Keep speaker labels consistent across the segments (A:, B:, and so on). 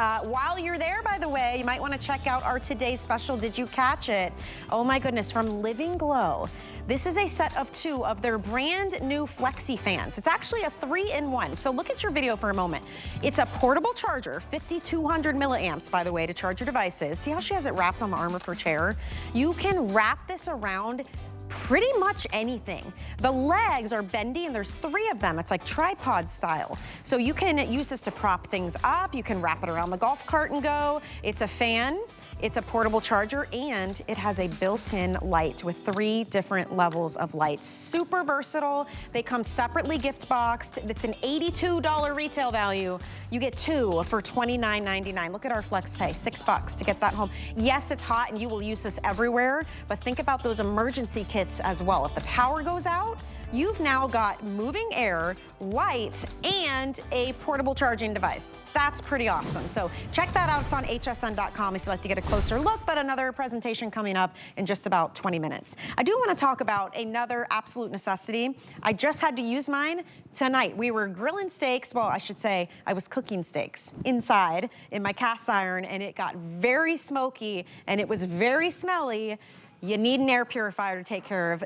A: While you're there, by the way, you might want to check out our today's special. Did you catch it? Oh my goodness, from Living Glow. This is a set of 2 of their brand new Flexi fans. It's actually a 3-in-1. So look at your video for a moment. It's a portable charger, 5,200 milliamps, by the way, to charge your devices. See how she has it wrapped on the arm of her chair? You can wrap this around pretty much anything. The legs are bendy and there's 3 of them. It's like tripod style. So you can use this to prop things up. You can wrap it around the golf cart and go. It's a fan. It's a portable charger, and it has a built-in light with 3 different levels of light. Super versatile. They come separately gift boxed. It's an $82 retail value. You get 2 for $29.99. Look at our flex pay, $6 to get that home. Yes, it's hot and you will use this everywhere, but think about those emergency kits as well. If the power goes out, you've now got moving air, light, and a portable charging device. That's pretty awesome. So check that out. It's on hsn.com if you'd like to get a closer look, but another presentation coming up in just about 20 minutes. I do want to talk about another absolute necessity. I just had to use mine tonight. We were grilling steaks. Well, I should say I was cooking steaks inside in my cast iron, and it got very smoky and it was very smelly. You need an air purifier to take care of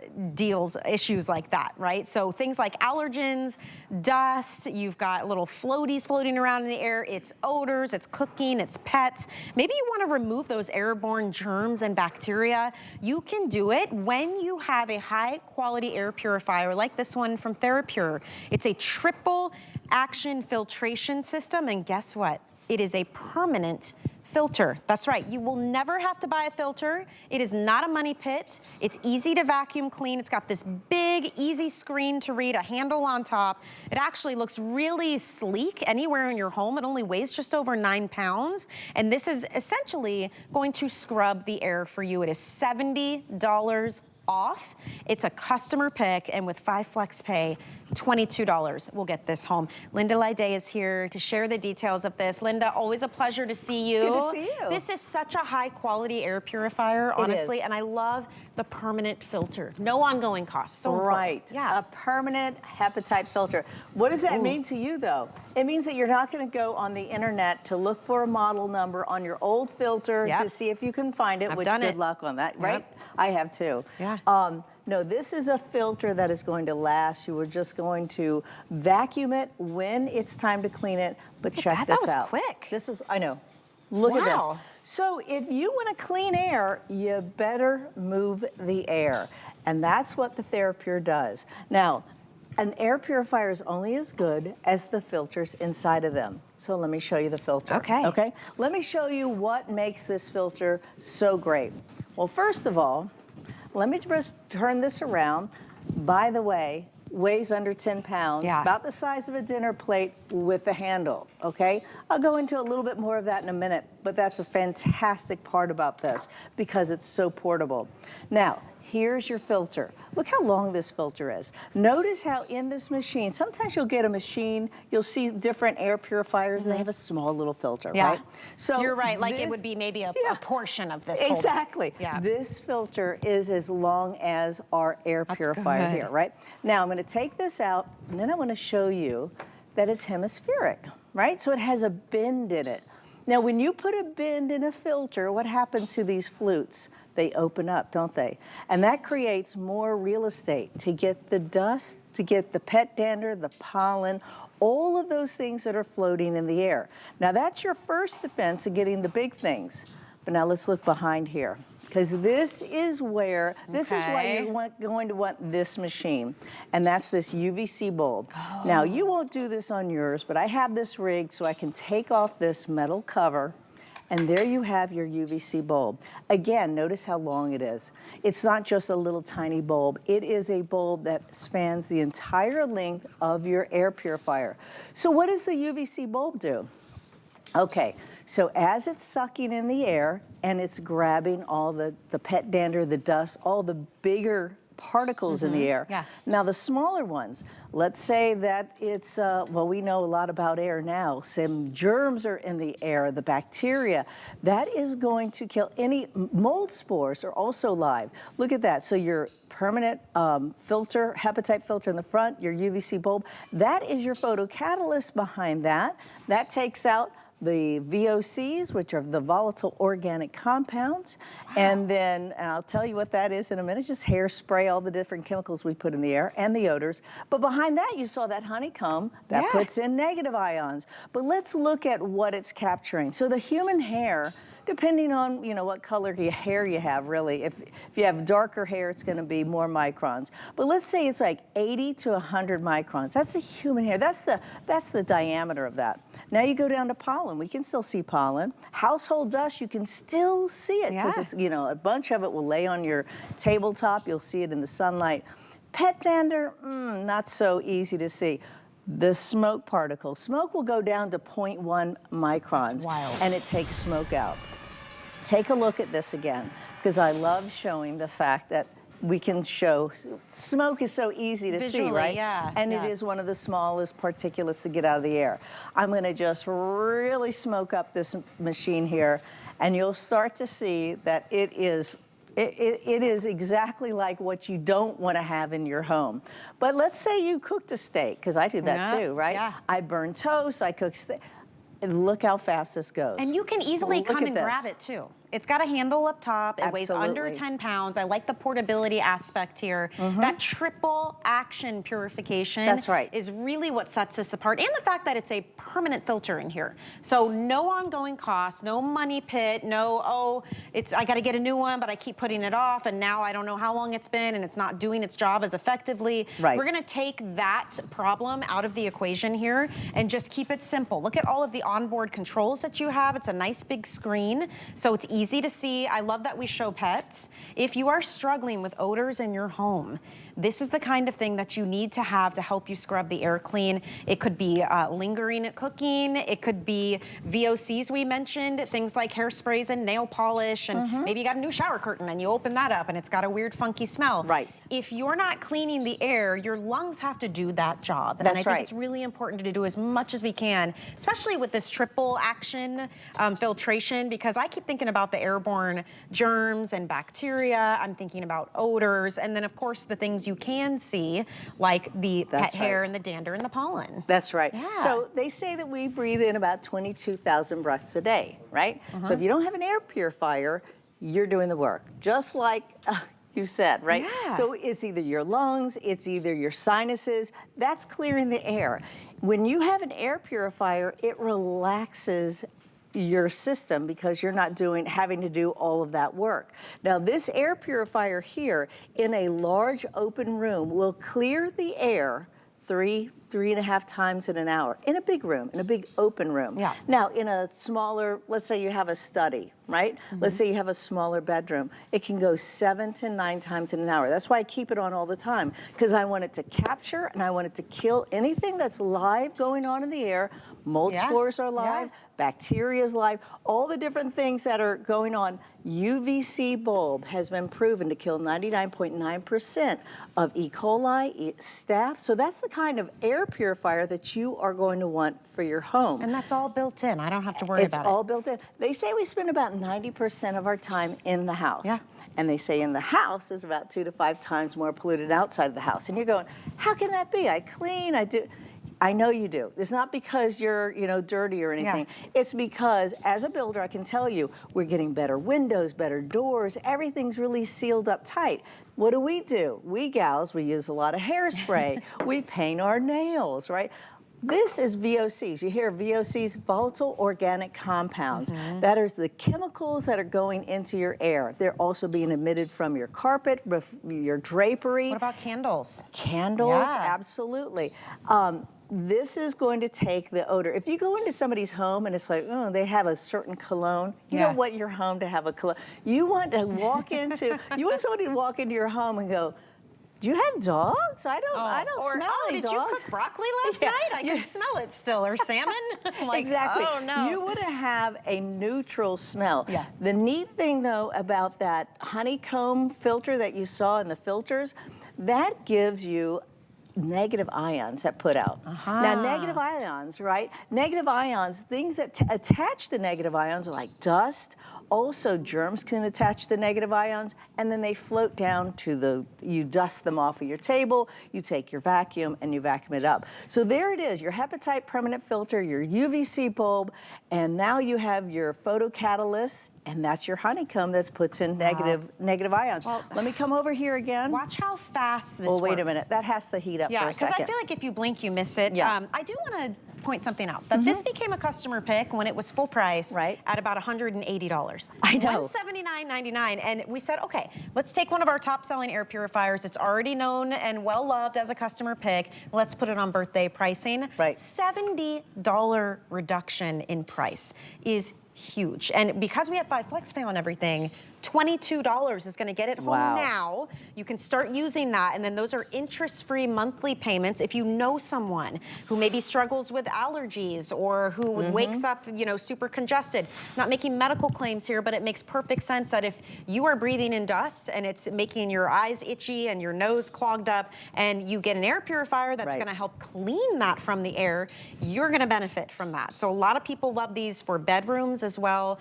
A: issues like that, right? So things like allergens, dust, you've got little floaties floating around in the air, it's odors, it's cooking, it's pets. Maybe you want to remove those airborne germs and bacteria. You can do it when you have a high quality air purifier like this one from Therapure. It's a triple action filtration system, and guess what? It is a permanent filter. That's right. You will never have to buy a filter. It is not a money pit. It's easy to vacuum clean. It's got this big, easy screen to read, a handle on top. It actually looks really sleek anywhere in your home. It only weighs just over 9 pounds. And this is essentially going to scrub the air for you. It is $70 off. It's a customer pick, and with 5 flex pay, $22 will get this home. Linda Lyday is here to share the details of this. Linda, always a pleasure to see you.
B: Good to see you.
A: This is such a high quality air purifier, honestly, and I love the permanent filter. No ongoing costs. So
B: right.
A: Important. Yeah.
B: A permanent HEPA type filter. What does that mean to you though? It means that you're not going to go on the internet to look for a model number on your old filter to see if you can find it, good luck on that, right?
A: Yep.
B: I have too.
A: Yeah.
B: No, this is a filter that is going to last. You are just going to vacuum it when it's time to clean it, but check this out.
A: That was quick.
B: This is, I know. Look at this. So if you want to clean air, you better move the air. And that's what the Therapure does. Now, an air purifier is only as good as the filters inside of them. So let me show you the filter. Okay. Let me show you what makes this filter so great. Well, first of all, let me just turn this around. By the way, weighs under 10 pounds, about the size of a dinner plate with a handle, okay? I'll go into a little bit more of that in a minute, but that's a fantastic part about this because it's so portable. Now, here's your filter. Look how long this filter is. Notice how in this machine, sometimes you'll get a machine, you'll see different air purifiers and they have a small little filter, right? So
A: you're right, like it would be maybe a portion of this
B: Exactly. This filter is as long as our air purifier here, right? Now I'm gonna take this out and then I wanna show you that it's hemispheric, right? So it has a bend in it. Now when you put a bend in a filter, what happens to these flutes? They open up, don't they? And that creates more real estate to get the dust, to get the pet dander, the pollen, all of those things that are floating in the air. Now that's your first defense of getting the big things. But now let's look behind here. Because this is where, this is why you're going to want this machine. And that's this UVC bulb. Now you won't do this on yours, but I have this rigged so I can take off this metal cover. And there you have your UVC bulb. Again, notice how long it is. It's not just a little tiny bulb. It is a bulb that spans the entire length of your air purifier. So what does the UVC bulb do? Okay, so as it's sucking in the air and it's grabbing all the pet dander, the dust, all the bigger particles in the air. Now the smaller ones, let's say that it's, well, we know a lot about air now. Some germs are in the air, the bacteria. That is going to kill any, mold spores are also live. Look at that. So your permanent filter, HEPA type filter in the front, your UVC bulb, that is your photocatalyst behind that. That takes out the VOCs, which are the volatile organic compounds, and then and I'll tell you what that is in a minute, just hairspray, all the different chemicals we put in the air, and the odors. But behind that, you saw that honeycomb that puts in negative ions. But let's look at what it's capturing. So the human hair, depending on what color hair you have, really. If you have darker hair, it's going to be more microns. But let's say it's like 80 to 100 microns. That's a human hair. That's the diameter of that. Now you go down to pollen. We can still see pollen. Household dust, you can still see it because it's a bunch of it will lay on your tabletop. You'll see it in the sunlight. Pet dander, not so easy to see. The smoke particles. Smoke will go down to 0.1 microns.
A: That's wild.
B: And it takes smoke out. Take a look at this again, because I love showing the fact that we can show, smoke is so easy to see, right? And it is one of the smallest particulates to get out of the air. I'm gonna just really smoke up this machine here, and you'll start to see that it is exactly like what you don't want to have in your home. But let's say you cooked a steak, because I do that too, right?
A: Yeah.
B: I burn toast, I cook steak. Look how fast this goes.
A: And you can easily come and grab it too. It's got a handle up top. It weighs under 10 pounds. I like the portability aspect here. That triple action purification is really what sets this apart. And the fact that it's a permanent filter in here. So no ongoing cost, no money pit, no, I got to get a new one, but I keep putting it off, and now I don't know how long it's been, and it's not doing its job as effectively. We're going to take that problem out of the equation here and just keep it simple. Look at all of the onboard controls that you have. It's a nice big screen, so it's easy to see. I love that we show pets. If you are struggling with odors in your home, this is the kind of thing that you need to have to help you scrub the air clean. It could be lingering at cooking. It could be VOCs we mentioned, things like hairsprays and nail polish, and maybe you got a new shower curtain and you open that up and it's got a weird funky smell. If you're not cleaning the air, your lungs have to do that job. And I think it's really important to do as much as we can, especially with this triple action filtration, because I keep thinking about the airborne germs and bacteria. I'm thinking about odors, and then of course the things you can see, like the pet hair and the dander and the pollen.
B: That's right. So they say that we breathe in about 22,000 breaths a day, right? So if you don't have an air purifier, you're doing the work, just like you said, right? So it's either your lungs, it's either your sinuses, that's clearing the air. When you have an air purifier, it relaxes your system because you're not having to do all of that work. Now this air purifier here in a large open room will clear the air 3.5 times in an hour in a big room, in a big open room. Now in a smaller, let's say you have a study, right? Let's say you have a smaller bedroom. It can go 7 to 9 times in an hour. That's why I keep it on all the time, because I want it to capture and I want it to kill anything that's live going on in the air. Mold spores are live, bacteria is live, all the different things that are going on. UVC bulb has been proven to kill 99.9% of E. coli, staph. So that's the kind of air purifier that you are going to want for your home.
A: And that's all built in. I don't have to worry about it.
B: It's all built in. They say we spend about 90% of our time in the house. And they say in the house is about 2 to 5 times more polluted outside of the house. And you're going, how can that be? I clean, I do. I know you do. It's not because you're, dirty or anything. It's because as a builder, I can tell you, we're getting better windows, better doors. Everything's really sealed up tight. What do? We gals, we use a lot of hairspray. We paint our nails, right? This is VOCs. You hear VOCs, volatile organic compounds. That is the chemicals that are going into your air. They're also being emitted from your carpet, your drapery.
A: What about candles?
B: Candles, absolutely. This is going to take the odor. If you go into somebody's home and it's like, oh, they have a certain cologne, you don't want your home to have a cologne. You want to walk into, you want somebody to walk into your home and go, do you have dogs? I don't smell any dogs.
A: Did you cook broccoli last night? I can smell it still, or salmon. Like,
B: exactly.
A: Oh no.
B: You want to have a neutral smell. The neat thing though about that honeycomb filter that you saw in the filters, that gives you negative ions that put out. Now, negative ions, right? Negative ions, things that attach to negative ions are like dust. Also, germs can attach to negative ions, and then they float down to you dust them off of your table, you take your vacuum, and you vacuum it up. So there it is, your hepatite permanent filter, your UVC bulb, and now you have your photocatalyst, and that's your honeycomb that puts in negative ions. Well, let me come over here again.
A: Watch how fast this works.
B: Oh, wait a minute. That has to heat up for a second.
A: Yeah, because I feel like if you blink, you miss it. I do want to point something out, that this became a customer pick when it was full price at about $180.
B: I know.
A: $179.99, and we said, okay, let's take one of our top-selling air purifiers. It's already known and well-loved as a customer pick. Let's put it on birthday pricing. $70 reduction in price is huge. And because we have 5 FlexPay on everything, $22 is going to get it home now. You can start using that, and then those are interest-free monthly payments. If you know someone who maybe struggles with allergies or who wakes up, you know, super congested, not making medical claims here, but it makes perfect sense that if you are breathing in dust and it's making your eyes itchy and your nose clogged up, and you get an air purifier that's going to help clean that from the air, you're going to benefit from that. So a lot of people love these for bedrooms as well,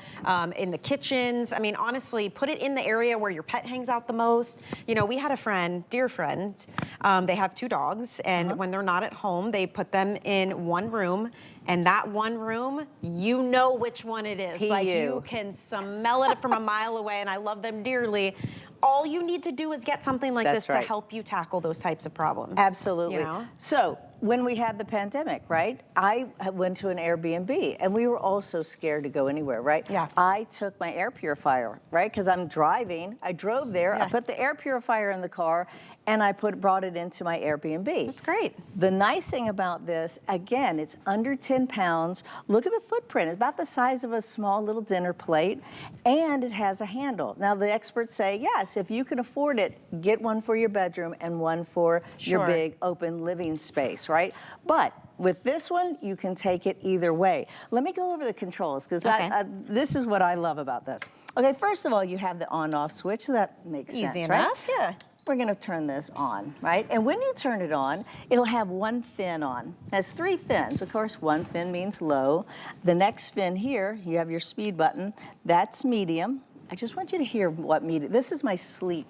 A: in the kitchens. I mean, honestly, put it in the area where your pet hangs out the most. You know, we had a friend, dear friend, they have 2 dogs, and when they're not at home, they put them in one room, and that one room, you know which one it is. You can smell it from a mile away, and I love them dearly. All you need to do is get something like this to help you tackle those types of problems.
B: Absolutely.
A: You know?
B: So when we had the pandemic, right, I went to an Airbnb, and we were all so scared to go anywhere, right? I took my air purifier, right, because I'm driving. I drove there. I put the air purifier in the car, and I brought it into my Airbnb.
A: That's great.
B: The nice thing about this, again, it's under 10 pounds. Look at the footprint. It's about the size of a small little dinner plate, and it has a handle. Now, the experts say, yes, if you can afford it, get one for your bedroom and one for your big open living space, right? But with this one, you can take it either way. Let me go over the controls, because this is what I love about this. Okay, first of all, you have the on-off switch, so that makes sense,
A: Easy enough,
B: We're going to turn this on, right? And when you turn it on, it'll have 1 fin on. It has 3 fins. Of course, 1 fin means low. The next fin here, you have your speed button. That's medium. I just want you to hear what medium. This is my sleep.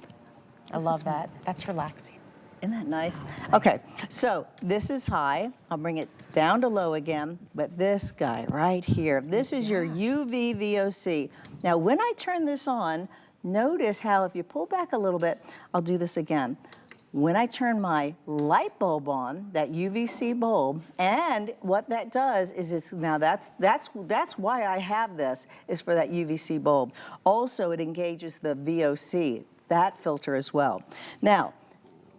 A: I love that. That's relaxing.
B: Isn't that nice? Okay, so this is high. I'll bring it down to low again. But this guy right here, this is your UV VOC. Now, when I turn this on, notice how if you pull back a little bit, I'll do this again. When I turn my light bulb on, that UVC bulb, and what that does is that's why I have this, is for that UVC bulb. Also, it engages the VOC, that filter as well. Now,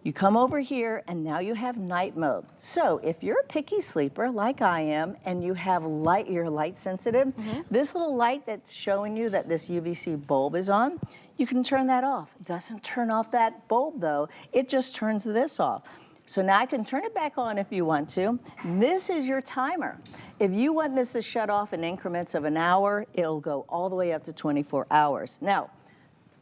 B: you come over here, and now you have night mode. So if you're a picky sleeper like I am, and you have you're light sensitive, this little light that's showing you that this UVC bulb is on, you can turn that off. It doesn't turn off that bulb though, it just turns this off. So now I can turn it back on if you want to. This is your timer. If you want this to shut off in increments of an hour, it'll go all the way up to 24 hours. Now,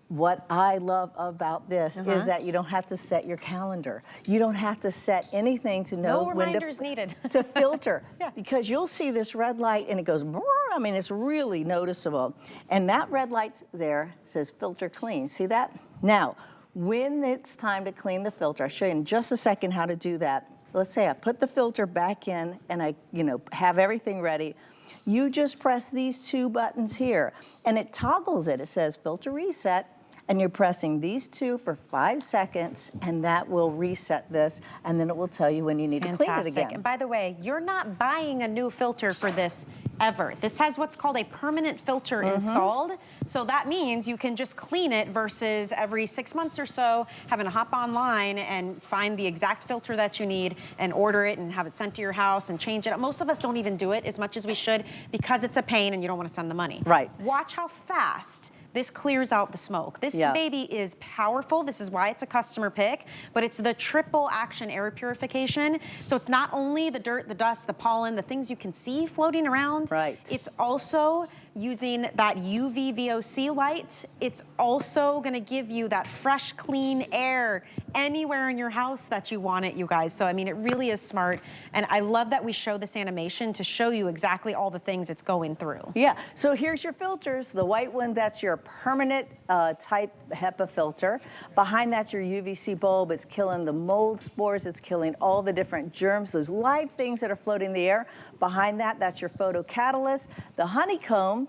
B: what I love about this is that you don't have to set your calendar. You don't have to set anything to know when to filter. Because you'll see this red light and it goes, brrr, I mean, it's really noticeable. And that red light there says filter clean. See that? Now, when it's time to clean the filter, I'll show you in just a second how to do that. Let's say I put the filter back in and I have everything ready. You just press these 2 buttons here and it toggles it. It says filter reset. And you're pressing these 2 for 5 seconds, and that will reset this, and then it will tell you when you need to clean it again.
A: And by the way, you're not buying a new filter for this ever. This has what's called a permanent filter installed, so that means you can just clean it versus every 6 months or so having to hop online and find the exact filter that you need and order it and have it sent to your house and change it. Most of us don't even do it as much as we should because it's a pain and you don't want to spend the money. Watch how fast this clears out the smoke. This baby is powerful. This is why it's a customer pick, but it's the triple action air purification. So it's not only the dirt, the dust, the pollen, the things you can see floating around. It's also using that UV VOC light. It's also gonna give you that fresh, clean air anywhere in your house that you want it, you guys. So, I mean, it really is smart. And I love that we show this animation to show you exactly all the things it's going through.
B: Yeah, so here's your filters. The white one, that's your permanent type HEPA filter. Behind that's your UVC bulb. It's killing the mold spores. It's killing all the different germs, those live things that are floating in the air. Behind that, that's your photocatalyst. The honeycomb,